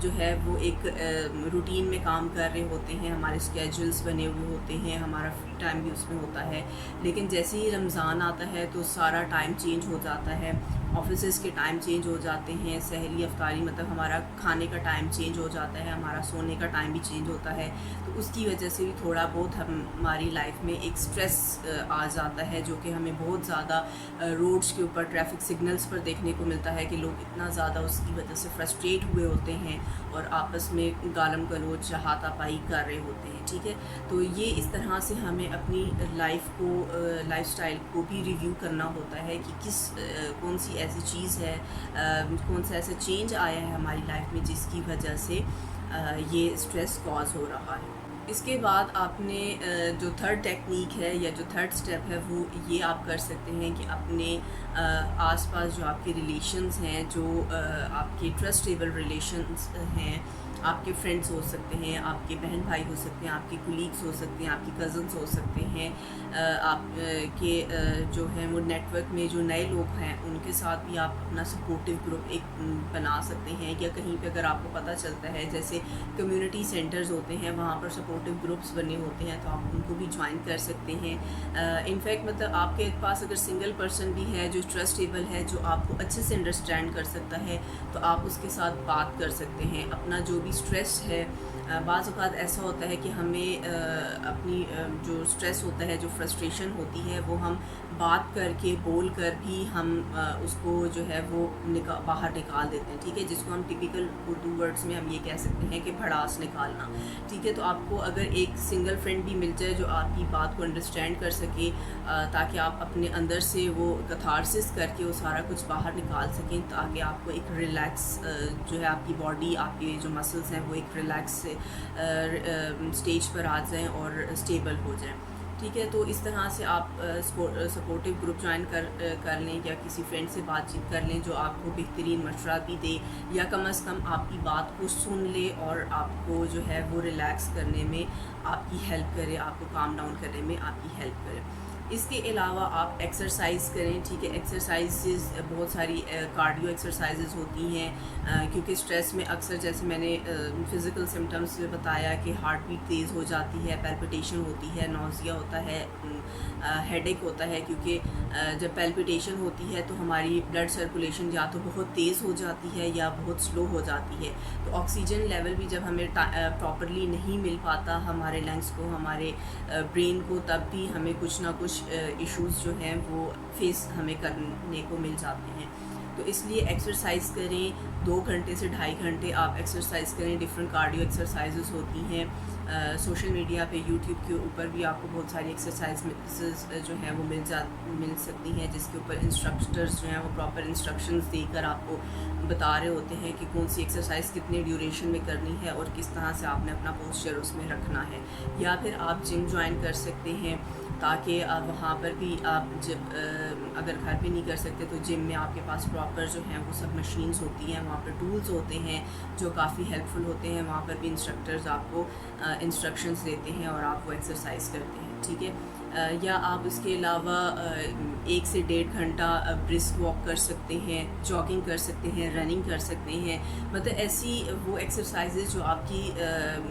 جو ہے وہ ایک روٹین میں کام کر رہے ہوتے ہیں, ہمارے اسکیجولس بنے ہوئے ہوتے ہیں, ہمارا فری ٹائم بھی اس میں ہوتا ہے. لیکن جیسے ہی رمضان آتا ہے تو سارا ٹائم چینج ہو جاتا ہے, آفیسز کے ٹائم چینج ہو جاتے ہیں, سحری افطاری مطلب ہمارا کھانے کا ٹائم چینج ہو جاتا ہے, ہمارا سونے کا ٹائم بھی چینج ہوتا ہے. تو اس کی وجہ سے بھی تھوڑا بہت ہماری لائف میں ایک سٹریس آ جاتا ہے, جو کہ ہمیں بہت زیادہ روڈس کے اوپر ٹریفک سگنلز پر دیکھنے کو ملتا ہے کہ لوگ اتنا زیادہ اس کی وجہ سے فرسٹریٹ ہوئے ہوتے ہیں اور آپس میں گالم گلوچ ہاتھا پائی کر رہے ہوتے ہیں. ٹھیک ہے, تو یہ اس طرح سے ہمیں اپنی لائف اسٹائل کو بھی ریویو کرنا ہوتا ہے کہ کون سی ایسی چیز ہے, کون سا ایسا چینج آیا ہے ہماری لائف میں جس کی وجہ سے یہ اسٹریس کاز ہو رہا ہے. اس کے بعد آپ نے جو تھرڈ ٹیکنیک ہے یا جو تھرڈ سٹیپ ہے وہ یہ آپ کر سکتے ہیں کہ اپنے آس پاس جو آپ کے ریلیشنز ہیں, جو آپ کے ٹرسٹیبل ریلیشنز ہیں, آپ کے فرینڈس ہو سکتے ہیں, آپ کے بہن بھائی ہو سکتے ہیں, آپ کے کولیگس ہو سکتے ہیں, آپ کے کزنس ہو سکتے ہیں, آپ کے جو ہیں وہ نیٹ ورک میں جو نئے لوگ ہیں ان کے ساتھ بھی آپ اپنا سپورٹیو گروپ ایک بنا سکتے ہیں. یا کہیں پہ اگر آپ کو پتہ چلتا ہے جیسے کمیونٹی سینٹرز ہوتے ہیں وہاں پر سپورٹیو گروپس بنے ہوتے ہیں تو آپ ان کو بھی جوائن کر سکتے ہیں. انفیکٹ مطلب آپ کے پاس اگر سنگل پرسن بھی ہے جو ٹرسٹیبل ہے, جو آپ کو اچھے سے انڈرسٹینڈ کر سکتا ہے, تو آپ اس کے ساتھ بات کر سکتے ہیں. اپنا جو بھی اسٹریس ہے, بعض اوقات ایسا ہوتا ہے کہ ہمیں اپنی جو اسٹریس ہوتا ہے, جو فرسٹریشن ہوتی ہے, وہ ہم بات کر کے بول کر بھی ہم اس کو جو ہے وہ باہر نکال دیتے ہیں. ٹھیک ہے, جس کو ہم ٹپیکل اردو ورڈز میں ہم یہ کہہ سکتے ہیں کہ بھڑاس نکالنا. ٹھیک ہے, تو آپ کو اگر ایک سنگل فرینڈ بھی مل جائے جو آپ کی بات کو انڈرسٹینڈ کر سکے, تاکہ آپ اپنے اندر سے وہ کتھارسس کر کے وہ سارا کچھ باہر نکال سکیں, تاکہ آپ کو ایک ریلیکس جو ہے آپ کی باڈی, آپ کے جو مسلز ہیں وہ ایک ریلیکس سے اسٹیج پر آ جائیں اور اسٹیبل ہو جائیں. ٹھیک ہے, تو اس طرح سے آپ سپورٹیو گروپ جوائن کر لیں, یا کسی فرینڈ سے بات چیت کر لیں جو آپ کو بہترین مشورہ بھی دے, یا کم از کم آپ کی بات کو سن لے اور آپ کو جو ہے وہ ریلیکس کرنے میں آپ کی ہیلپ کرے, آپ کو کام ڈاؤن کرنے میں آپ کی ہیلپ کرے. اس کے علاوہ آپ ایکسرسائز کریں. ٹھیک ہے, ایکسرسائزز بہت ساری کارڈیو ایکسرسائزز ہوتی ہیں, کیونکہ اسٹریس میں اکثر جیسے میں نے فزیکل سمٹمس میں بتایا کہ ہارٹ بیٹ تیز ہو جاتی ہے, پیلپیٹیشن ہوتی ہے, نوزیا ہوتا ہے, ہیڈ ایک ہوتا ہے, کیونکہ جب پیلپیٹیشن ہوتی ہے تو ہماری بلڈ سرکولیشن یا تو بہت تیز ہو جاتی ہے یا بہت سلو ہو جاتی ہے. تو آکسیجن لیول بھی جب ہمیں پراپرلی نہیں مل پاتا ہمارے لنگس کو, ہمارے برین کو, تب بھی ہمیں کچھ نہ کچھ ایشوز جو ہیں وہ فیس ہمیں کرنے کو مل جاتے ہیں. تو اس لیے ایکسرسائز کریں, 2 گھنٹے سے 2.5 گھنٹے آپ ایکسرسائز کریں. ڈفرینٹ کارڈیو ایکسرسائزز ہوتی ہیں, سوشل میڈیا پہ یوٹیوب کے اوپر بھی آپ کو بہت ساری ایکسرسائز جو ہیں وہ مل سکتی ہیں, جس کے اوپر انسٹرکٹرز جو ہیں وہ پراپر انسٹرکشنز دے کر آپ کو بتا رہے ہوتے ہیں کہ کون سی ایکسرسائز کتنے ڈیوریشن میں کرنی ہے اور کس طرح سے آپ نے اپنا پوسچر اس میں رکھنا ہے. یا پھر آپ جم جوائن کر سکتے ہیں, تاکہ وہاں پر بھی آپ جب اگر گھر پہ نہیں کر سکتے تو جم میں آپ کے پاس پراپر جو ہیں وہ سب مشینز ہوتی ہیں, وہاں پر ٹولز ہوتے ہیں جو کافی ہیلپ فل ہوتے ہیں. وہاں پر بھی انسٹرکٹرز آپ کو انسٹرکشنز دیتے ہیں اور آپ وہ ایکسرسائز کرتے ہیں. ٹھیک ہے, یا آپ اس کے علاوہ 1 سے 1.5 گھنٹہ برسک واک کر سکتے ہیں, جاگنگ کر سکتے ہیں, رننگ کر سکتے ہیں. مطلب ایسی وہ ایکسرسائزز جو آپ کی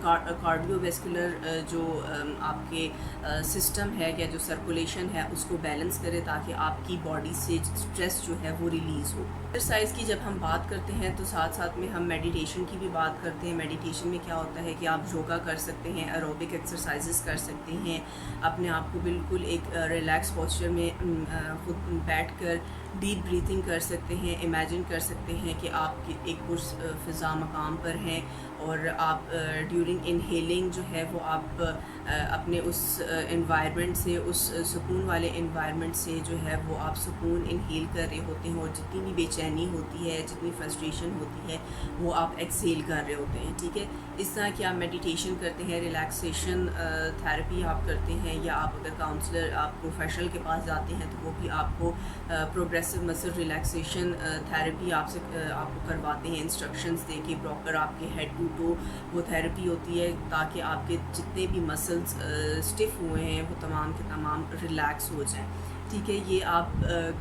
کارڈیو ویسکولر جو آپ کے سسٹم ہے یا جو سرکولیشن ہے اس کو بیلنس کرے, تاکہ آپ کی باڈی سے اسٹریس جو ہے وہ ریلیز ہو. ایکسرسائز کی جب ہم بات کرتے ہیں تو ساتھ ساتھ میں ہم میڈیٹیشن کی بھی بات کرتے ہیں. میڈیٹیشن میں کیا ہوتا ہے کہ آپ یوگا کر سکتے ہیں, ایروبک ایکسرسائزز کر سکتے ہیں, اپنے آپ کو بالکل ایک ریلیکس پوسچر میں خود بیٹھ کر ڈیپ بریتھنگ کر سکتے ہیں. امیجن کر سکتے ہیں کہ آپ ایک فضا مقام پر ہیں اور آپ ڈیورنگ انہیلنگ جو ہے وہ آپ اپنے اس انوائرمنٹ سے, اس سکون والے انوائرمنٹ سے جو ہے وہ آپ سکون انہیل کر رہے ہوتے ہیں, اور جتنی بھی بے چینی ہوتی ہے, جتنی فرسٹریشن ہوتی ہے, وہ آپ ایکسیل کر رہے ہوتے ہیں. ٹھیک ہے, اس طرح کہ آپ میڈیٹیشن کرتے ہیں, ریلیکسیشن تھیراپی آپ کرتے ہیں, یا آپ اگر کاؤنسلر آپ پروفیشنل کے پاس جاتے ہیں تو وہ بھی آپ کو پروگریسو مسل ریلیکسیشن تھیراپی آپ کو کرواتے ہیں, انسٹرکشنز دے کے پراپر آپ کے ہیڈ ٹو ٹو وہ تھیراپی ہوتی ہے, تاکہ آپ کے جتنے بھی مسلز اسٹف ہوئے ہیں وہ تمام کے تمام ریلیکس ہو جائیں. ٹھیک ہے. یہ آپ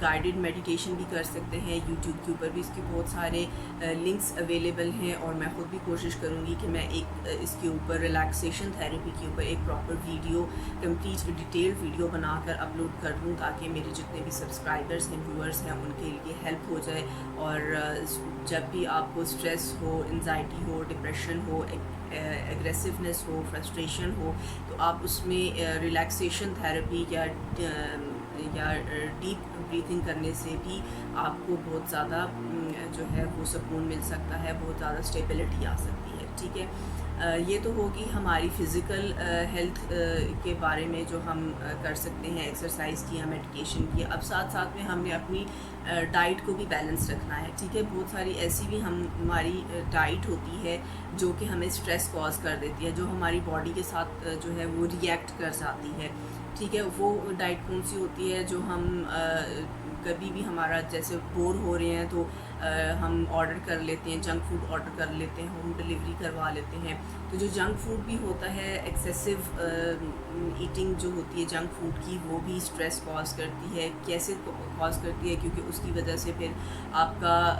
گائیڈڈ میڈیٹیشن بھی کر سکتے ہیں. یوٹیوب کے اوپر بھی اس کے بہت سارے لنکس اویلیبل ہیں, اور میں خود بھی کوشش کروں گی کہ میں ایک اس کے اوپر ریلیکسیشن تھیراپی کے اوپر ایک proper video, complete detail video بنا کر اپلوڈ کر دوں, تاکہ میرے جتنے بھی سبسکرائبرز ہیں, ویورز ہیں, ان کے لیے ہیلپ ہو جائے. اور جب بھی آپ کو اسٹریس ہو, انزائٹی ہو, ڈپریشن ہو, ایگریسونیس ہو, فرسٹریشن ہو, تو آپ اس میں ریلیکسیشن تھیراپی یا ڈیپ بریتھنگ کرنے سے بھی آپ کو بہت زیادہ جو ہے وہ سکون مل سکتا ہے, بہت زیادہ اسٹیبلٹی آ سکتی ہے. ٹھیک ہے. یہ تو ہوگی ہماری فزیکل ہیلتھ کے بارے میں جو ہم کر سکتے ہیں, ایکسرسائز کیا, میڈیٹیشن کیا. اب ساتھ ساتھ میں ہم نے اپنی ڈائٹ کو بھی بیلنس رکھنا ہے. ٹھیک ہے. بہت ساری ایسی بھی ہماری ڈائٹ ہوتی ہے جو کہ ہمیں اسٹریس کاز کر دیتی ہے, جو ہماری باڈی کے ساتھ جو ہے وہ ریئیکٹ کر جاتی ہے. ٹھیک ہے. وہ ڈائٹ کون سی ہوتی ہے جو ہم کبھی بھی ہمارا جیسے بور ہو رہے ہیں تو ہم آرڈر کر لیتے ہیں, جنک فوڈ آرڈر کر لیتے ہیں, ہوم ڈلیوری کروا لیتے ہیں. تو جو جنک فوڈ بھی ہوتا ہے, ایکسیسو ایٹنگ جو ہوتی ہے جنک فوڈ کی, وہ بھی اسٹریس کاز کرتی ہے. کیسے کاز کرتی ہے؟ کیونکہ اس کی وجہ سے پھر آپ کا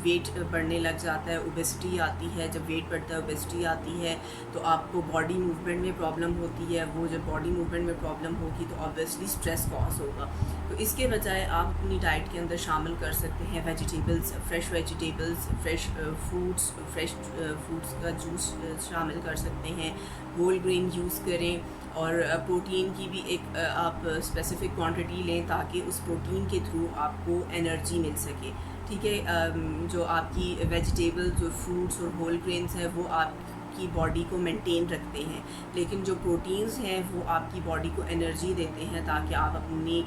ویٹ بڑھنے لگ جاتا ہے, اوبیسٹی آتی ہے. جب ویٹ بڑھتا ہے, اوبیسٹی آتی ہے, تو آپ کو باڈی موومنٹ میں پرابلم ہوتی ہے. وہ جب باڈی موومنٹ میں پرابلم ہوگی تو آبویسلی اسٹریس کاز ہوگا. تو اس کے بجائے آپ اپنی ڈائٹ کے اندر شامل کر سکتے ہیں vegetables, fresh vegetables, fresh fruits کا جوس شامل کر سکتے ہیں. ہول گرین یوز کریں, اور پروٹین کی بھی ایک آپ اسپیسیفک کوانٹٹی لیں, تاکہ اس پروٹین کے تھرو آپ کو انرجی مل سکے. ٹھیک ہے. جو آپ کی ویجیٹیبل, جو فروٹس اور ہول گرینس ہیں, وہ آپ کی باڈی کو مینٹین رکھتے ہیں, لیکن جو پروٹینز ہیں وہ آپ کی باڈی کو انرجی دیتے ہیں, تاکہ آپ اپنی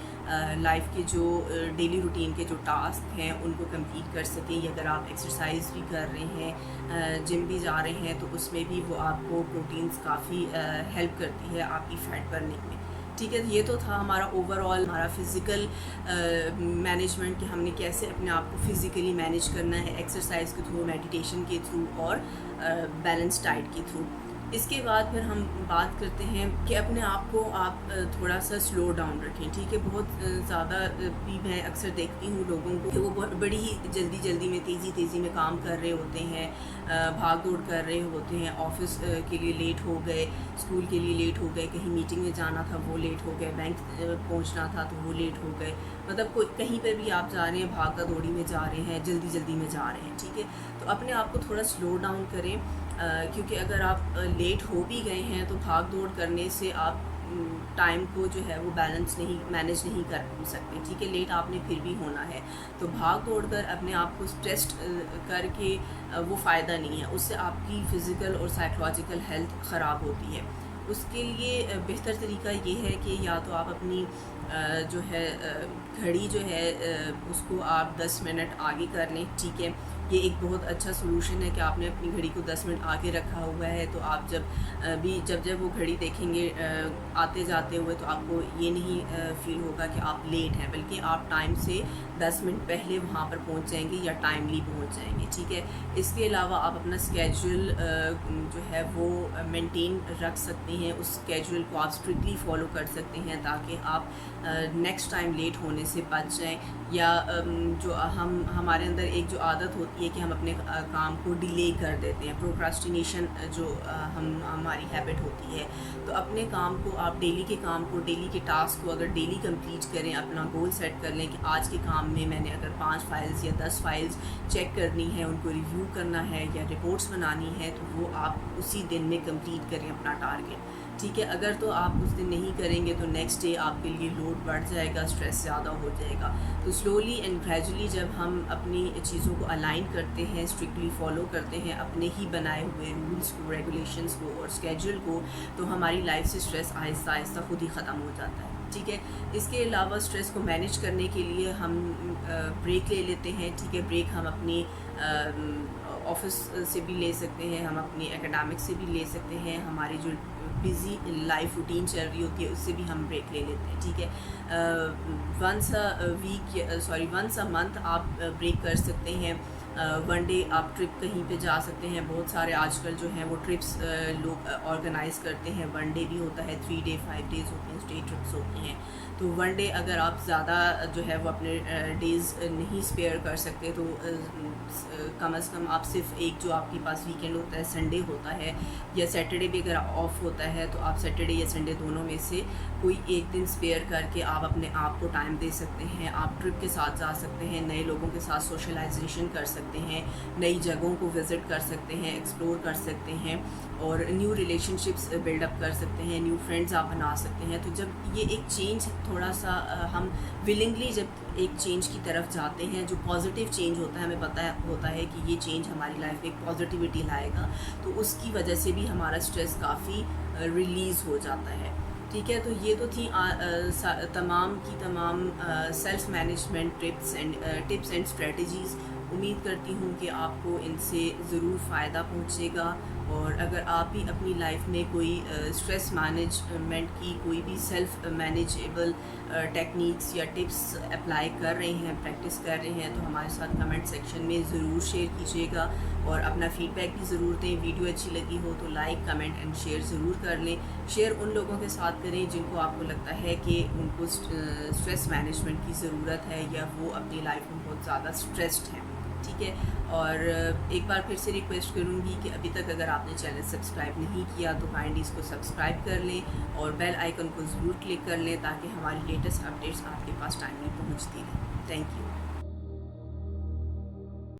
لائف کے جو ڈیلی روٹین کے جو ٹاسک ہیں ان کو کمپلیٹ کر سکیں. یا اگر آپ ایکسرسائز بھی کر رہے ہیں, جم بھی جا رہے ہیں, تو اس میں بھی وہ آپ کو پروٹینز کافی ہیلپ کرتی ہے آپ کی فیٹ برننگ میں. ٹھیک ہے. یہ تو تھا ہمارا اوور آل ہمارا فزیکل مینجمنٹ, کہ ہم نے کیسے اپنے آپ کو فزیکلی مینیج کرنا ہے, ایکسرسائز کے تھرو, میڈیٹیشن کے تھرو, اور بیلنس ڈائٹ کے تھرو. اس کے بعد پھر ہم بات کرتے ہیں کہ اپنے آپ کو آپ تھوڑا سا سلو ڈاؤن رکھیں. ٹھیک ہے. بہت زیادہ بھی میں اکثر دیکھتی ہوں لوگوں کو کہ وہ بڑی ہی جلدی میں تیزی میں کام کر رہے ہوتے ہیں, بھاگ دوڑ کر رہے ہوتے ہیں. آفس کے لیے لیٹ ہو گئے, اسکول کے لیے لیٹ ہو گئے, کہیں میٹنگ میں جانا تھا وہ لیٹ ہو گئے, بینک پہنچنا تھا تو وہ لیٹ ہو گئے. مطلب کہیں پہ بھی آپ جا رہے ہیں, بھاگا دوڑی میں جا رہے ہیں, جلدی میں جا رہے ہیں. ٹھیک ہے. تو اپنے آپ کو تھوڑا سلو ڈاؤن کریں, کیونکہ اگر آپ لیٹ ہو بھی گئے ہیں تو بھاگ دوڑ کرنے سے آپ ٹائم کو جو ہے وہ مینیج نہیں کر سکتے. ٹھیک ہے. لیٹ آپ نے پھر بھی ہونا ہے, تو بھاگ دوڑ کر اپنے آپ کو اسٹریسڈ کر کے وہ فائدہ نہیں ہے. اس سے آپ کی فزیکل اور سائیکولوجیکل ہیلتھ خراب ہوتی ہے. اس کے لیے بہتر طریقہ یہ ہے کہ یا تو آپ اپنی جو ہے گھڑی جو ہے اس کو آپ 10 منٹ آگے کر لیں. ٹھیک ہے. یہ ایک بہت اچھا سولوشن ہے کہ آپ نے اپنی گھڑی کو 10 منٹ آگے رکھا ہوا ہے, تو آپ جب وہ گھڑی دیکھیں گے آتے جاتے ہوئے, تو آپ کو یہ نہیں فیل ہوگا کہ آپ لیٹ ہیں, بلکہ آپ ٹائم سے 10 منٹ پہلے وہاں پر پہنچ جائیں گے یا ٹائملی پہنچ جائیں گے. ٹھیک ہے. اس کے علاوہ آپ اپنا اسکیجول جو ہے وہ مینٹین رکھ سکتے ہیں. اس اسکیجول کو آپ اسٹرکٹلی فالو کر سکتے ہیں, تاکہ آپ نیکسٹ ٹائم لیٹ ہونے سے بچ جائیں. یا جو ہمارے اندر ایک جو عادت ہوتی ہے کہ ہم اپنے کام کو ڈیلے کر دیتے ہیں, پروکراسٹینیشن جو ہماری ہیبٹ ہوتی ہے, تو اپنے کام کو آپ ڈیلی کے ٹاسک کو اگر ڈیلی کمپلیٹ کریں, اپنا گول سیٹ کر لیں کہ آج کے کام میں نے اگر 5 فائلز یا 10 فائلز چیک کرنی ہے, ان کو ریویو کرنا ہے یا رپورٹس بنانی ہے, تو وہ آپ اسی دن میں کمپلیٹ کریں اپنا ٹارگیٹ. ٹھیک ہے. اگر تو آپ اس دن نہیں کریں گے تو نیکسٹ ڈے آپ کے لیے لوڈ بڑھ جائے گا, اسٹریس زیادہ ہو جائے گا. تو سلولی اینڈ گریجولی جب ہم اپنی چیزوں کو الائن کرتے ہیں, اسٹرکٹلی فالو کرتے ہیں اپنے ہی بنائے ہوئے رولس کو, ریگولیشنس کو اور اسکیجول کو, تو ہماری لائف سے اسٹریس آہستہ آہستہ خود ہی ختم ہو جاتا ہے. ٹھیک ہے. اس کے علاوہ اسٹریس کو مینیج کرنے کے لیے ہم بریک لے لیتے ہیں. ٹھیک ہے. بریک ہم اپنی آفس سے بھی لے سکتے ہیں, ہم اپنی اکیڈمک سے بھی لے سکتے ہیں, ہماری جو بزی لائف روٹین چل رہی ہوتی ہے اس سے بھی ہم بریک لے لیتے ہیں. ٹھیک ہے. ونس اے منتھ آپ بریک کر سکتے ہیں. ون ڈے آپ ٹرپ کہیں پہ جا سکتے ہیں. بہت سارے آج کل جو ہیں وہ ٹرپس لوگ آرگنائز کرتے ہیں. 1 ڈے بھی ہوتا ہے, 3 ڈے 5 ڈیز ہوتے ہیں, اسٹے ٹرپس ہوتے ہیں. تو 1 ڈے اگر آپ زیادہ جو ہے وہ اپنے ڈیز نہیں اسپیئر کر سکتے تو کم از کم آپ صرف ایک جو آپ کے پاس ویکینڈ ہوتا ہے, سنڈے ہوتا ہے یا سیٹرڈے بھی اگر آف ہوتا ہے, تو آپ سیٹرڈے یا سنڈے دونوں میں سے کوئی ایک دن اسپیئر کر کے آپ اپنے آپ کو ٹائم دے سکتے ہیں. آپ ٹرپ کے ساتھ جا سکتے ہیں, نئے لوگوں کے ساتھ سوشلائزیشن کر سکتے ہیں, نئی جگہوں کو وزٹ کر سکتے ہیں, ایکسپلور کر سکتے ہیں, اور new relation ships build up کر سکتے ہیں, نیو فرینڈز آپ بنا سکتے ہیں. تو جب یہ ایک چینج تھوڑا سا ہم ولنگلی جب ایک چینج کی طرف جاتے ہیں, جو پازیٹیو چینج ہوتا ہے, ہمیں پتہ ہوتا ہے کہ یہ چینج ہماری لائف میں ایک پازیٹیوٹی لائے گا, تو اس کی وجہ سے بھی ہمارا اسٹریس کافی ریلیز ہو جاتا ہے. ٹھیک ہے, تو یہ تو تھی تمام کی تمام self management tips and strategies. امید کرتی ہوں کہ آپ کو ان سے ضرور فائدہ پہنچے گا, اور اگر آپ بھی اپنی لائف میں کوئی اسٹریس مینجمنٹ کی کوئی بھی سیلف مینیجیبل ٹیکنیکس یا ٹپس اپلائی کر رہے ہیں, پریکٹس کر رہے ہیں, تو ہمارے ساتھ کمنٹ سیکشن میں ضرور شیئر کیجیے گا, اور اپنا فیڈ بیک بھی ضرور دیں. ویڈیو اچھی لگی ہو تو لائک, کمنٹ اینڈ شیئر ضرور کر لیں. شیئر ان لوگوں کے ساتھ کریں جن کو آپ کو لگتا ہے کہ ان کو اسٹریس مینجمنٹ کی ضرورت ہے, یا وہ اپنی لائف میں بہت زیادہ اسٹریسڈ ہیں. ٹھیک ہے, اور ایک بار پھر سے ریکویسٹ کروں گی کہ ابھی تک اگر آپ نے چینل سبسکرائب نہیں کیا تو کائنڈلی اس کو سبسکرائب کر لیں, اور بیل آئیکن کو ضرور کلک کر لیں تاکہ ہماری لیٹسٹ اپڈیٹس آپ کے پاس ٹائملی پہنچتی رہیں. Thank you.